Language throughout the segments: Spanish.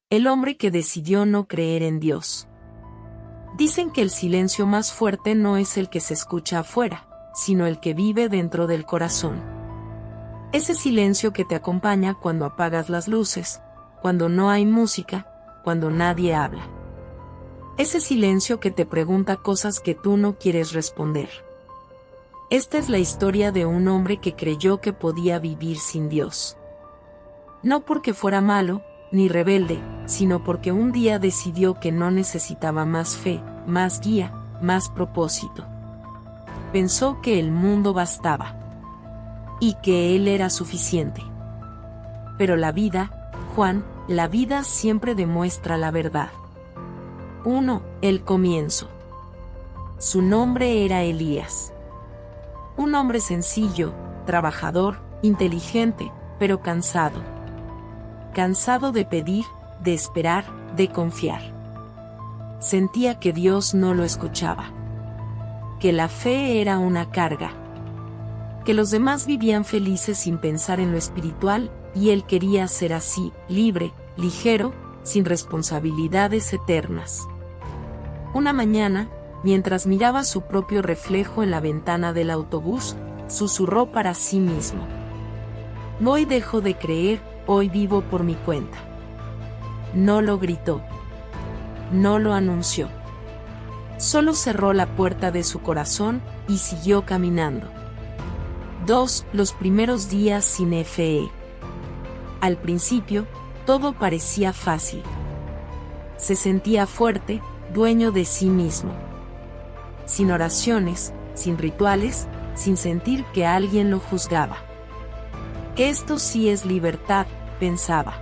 El hombre que decidió no creer en Dios. Dicen que el silencio más fuerte no es el que se escucha afuera, sino el que vive dentro del corazón. Ese silencio que te acompaña cuando apagas las luces, cuando no hay música, cuando nadie habla. Ese silencio que te pregunta cosas que tú no quieres responder. Esta es la historia de un hombre que creyó que podía vivir sin Dios. No porque fuera malo, ni rebelde, sino porque un día decidió que no necesitaba más fe, más guía, más propósito. Pensó que el mundo bastaba. Y que él era suficiente. Pero la vida, Juan, la vida siempre demuestra la verdad. 1. El comienzo. Su nombre era Elías. Un hombre sencillo, trabajador, inteligente, pero cansado. Cansado de pedir, de esperar, de confiar. Sentía que Dios no lo escuchaba. Que la fe era una carga. Que los demás vivían felices sin pensar en lo espiritual, y él quería ser así, libre, ligero, sin responsabilidades eternas. Una mañana, mientras miraba su propio reflejo en la ventana del autobús, susurró para sí mismo: «Hoy dejo de creer, hoy vivo por mi cuenta». No lo gritó. No lo anunció. Solo cerró la puerta de su corazón y siguió caminando. 2. Los primeros días sin fe. Al principio, todo parecía fácil. Se sentía fuerte, dueño de sí mismo. Sin oraciones, sin rituales, sin sentir que alguien lo juzgaba. Esto sí es libertad, pensaba.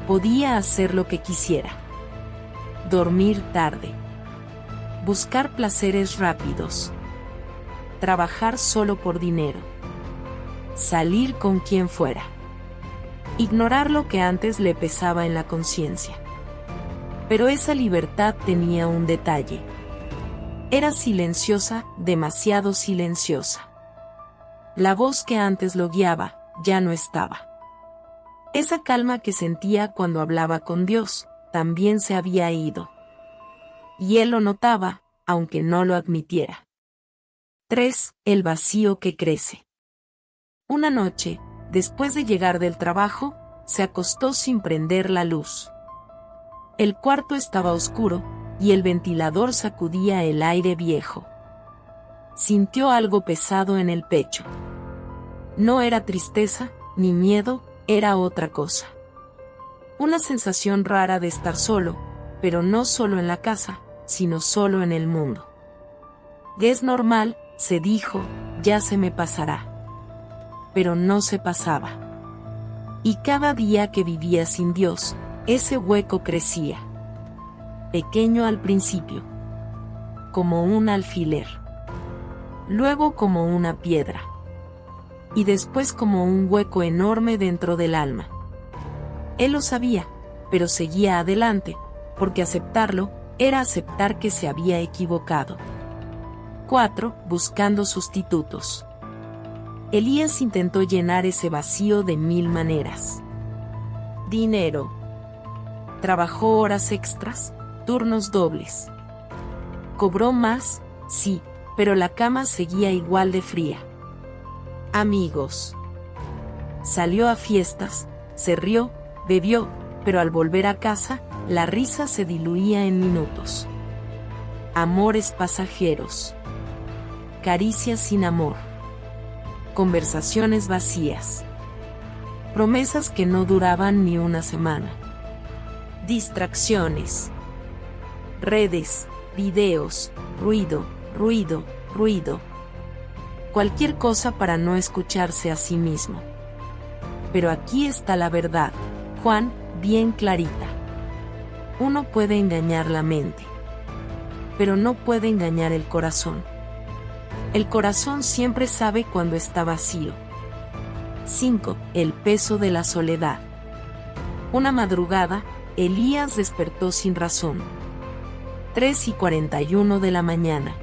Podía hacer lo que quisiera. Dormir tarde. Buscar placeres rápidos. Trabajar solo por dinero. Salir con quien fuera. Ignorar lo que antes le pesaba en la conciencia. Pero esa libertad tenía un detalle. Era silenciosa, demasiado silenciosa. La voz que antes lo guiaba, ya no estaba. Esa calma que sentía cuando hablaba con Dios, también se había ido. Y él lo notaba, aunque no lo admitiera. 3. El vacío que crece. Una noche, después de llegar del trabajo, se acostó sin prender la luz. El cuarto estaba oscuro, y el ventilador sacudía el aire viejo. Sintió algo pesado en el pecho. No era tristeza, ni miedo, era otra cosa. Una sensación rara de estar solo, pero no solo en la casa, sino solo en el mundo. Es normal, se dijo, ya se me pasará. Pero no se pasaba. Y cada día que vivía sin Dios, ese hueco crecía. Pequeño al principio. Como un alfiler. Luego como una piedra. Y después como un hueco enorme dentro del alma. Él lo sabía, pero seguía adelante, porque aceptarlo era aceptar que se había equivocado. 4. Buscando sustitutos. Elías intentó llenar ese vacío de 1000 maneras. Dinero. Trabajó horas extras, turnos dobles. Cobró más, sí, pero la cama seguía igual de fría. Amigos. Salió a fiestas, se rió, bebió, pero al volver a casa, la risa se diluía en minutos. Amores pasajeros. Caricias sin amor. Conversaciones vacías. Promesas que no duraban ni una semana. Distracciones. Redes, videos, ruido, ruido, ruido. Cualquier cosa para no escucharse a sí mismo. Pero aquí está la verdad, Juan, bien clarita. Uno puede engañar la mente, pero no puede engañar el corazón. El corazón siempre sabe cuando está vacío. 5. El peso de la soledad. Una madrugada, Elías despertó sin razón. 3:41 de la mañana.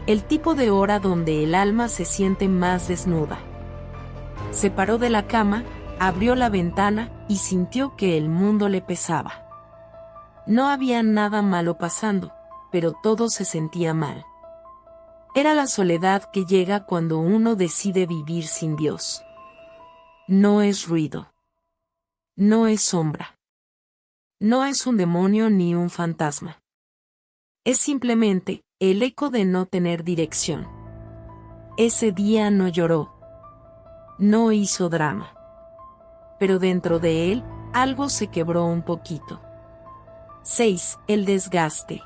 El tipo de hora donde el alma se siente más desnuda. Se paró de la cama, Abrió la ventana y sintió que el mundo le pesaba. No había nada malo pasando, pero todo se sentía mal. Era la soledad que llega cuando uno decide vivir sin Dios. No es ruido. No es sombra. No es un demonio ni un fantasma. Es simplemente el eco de no tener dirección. Ese día no lloró. No hizo drama. Pero dentro de él, algo se quebró un poquito. 6. El desgaste.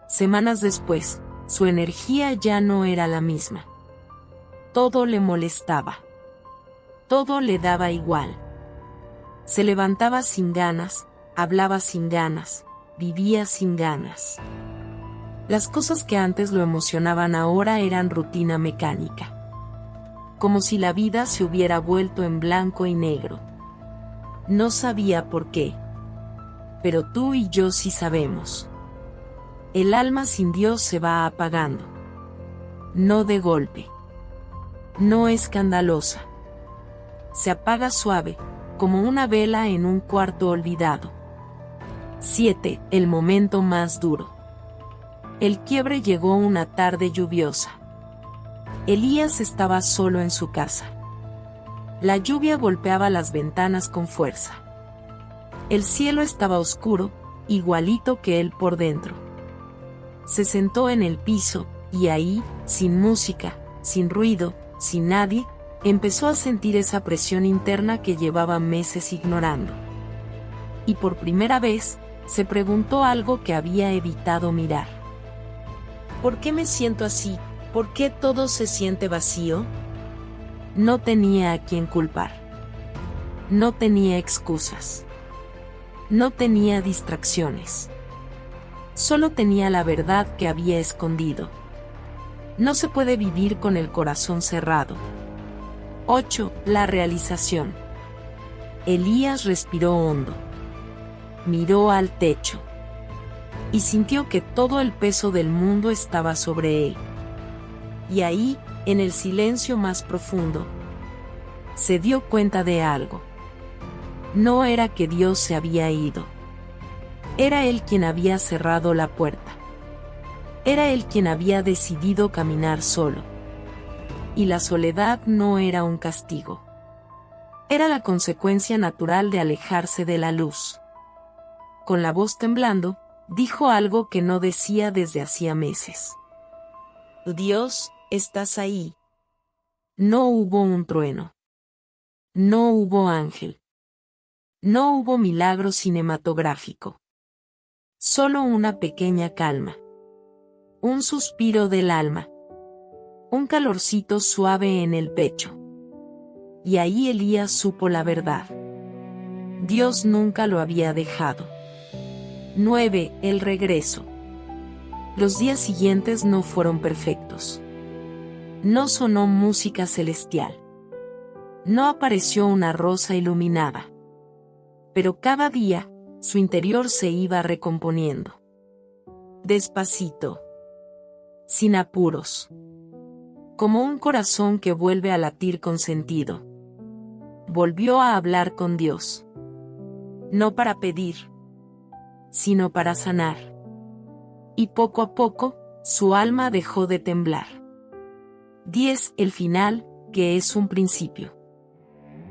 Semanas después, su energía ya no era la misma. Todo le molestaba. Todo le daba igual. Se levantaba sin ganas, hablaba sin ganas, vivía sin ganas. Las cosas que antes lo emocionaban ahora eran rutina mecánica. Como si la vida se hubiera vuelto en blanco y negro. No sabía por qué. Pero tú y yo sí sabemos. El alma sin Dios se va apagando. No de golpe. No escandalosa. Se apaga suave, como una vela en un cuarto olvidado. 7. El momento más duro. El quiebre llegó una tarde lluviosa. Elías estaba solo en su casa. La lluvia golpeaba las ventanas con fuerza. El cielo estaba oscuro, igualito que él por dentro. Se sentó en el piso, y ahí, sin música, sin ruido, sin nadie, empezó a sentir esa presión interna que llevaba meses ignorando. Y por primera vez, se preguntó algo que había evitado mirar. ¿Por qué me siento así? ¿Por qué todo se siente vacío? No tenía a quién culpar. No tenía excusas. No tenía distracciones. Solo tenía la verdad que había escondido. No se puede vivir con el corazón cerrado. 8. La realización. Elías respiró hondo. Miró al techo. Y sintió que todo el peso del mundo estaba sobre él. Y ahí, en el silencio más profundo, se dio cuenta de algo. No era que Dios se había ido. Era él quien había cerrado la puerta. Era él quien había decidido caminar solo. Y la soledad no era un castigo. Era la consecuencia natural de alejarse de la luz. Con la voz temblando, dijo algo que no decía desde hacía meses. Dios, ¿estás ahí? No hubo un trueno. No hubo ángel. No hubo milagro cinematográfico. Solo una pequeña calma. Un suspiro del alma. Un calorcito suave en el pecho. Y ahí Elías supo la verdad. Dios nunca lo había dejado. 9. El regreso. Los días siguientes no fueron perfectos. No sonó música celestial. No apareció una rosa iluminada. Pero cada día, su interior se iba recomponiendo. Despacito. Sin apuros. Como un corazón que vuelve a latir con sentido. Volvió a hablar con Dios. No para pedir, sino para sanar. Y poco a poco, su alma dejó de temblar. 10. El final, que es un principio.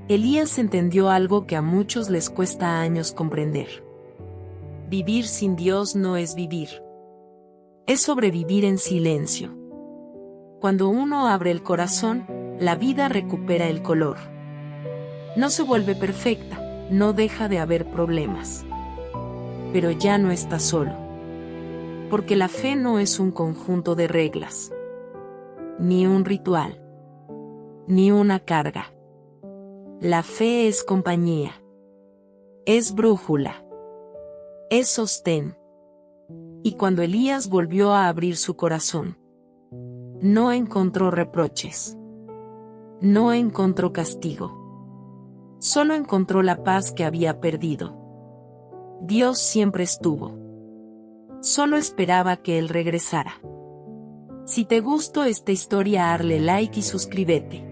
Elías entendió algo que a muchos les cuesta años comprender. Vivir sin Dios no es vivir. Es sobrevivir en silencio. Cuando uno abre el corazón, la vida recupera el color. No se vuelve perfecta, no deja de haber problemas. Pero ya no está solo. Porque la fe no es un conjunto de reglas. Ni un ritual. Ni una carga. La fe es compañía. Es brújula. Es sostén. Y cuando Elías volvió a abrir su corazón, no encontró reproches. No encontró castigo. Solo encontró la paz que había perdido. Dios siempre estuvo. Solo esperaba que él regresara. Si te gustó esta historia, darle like y suscríbete.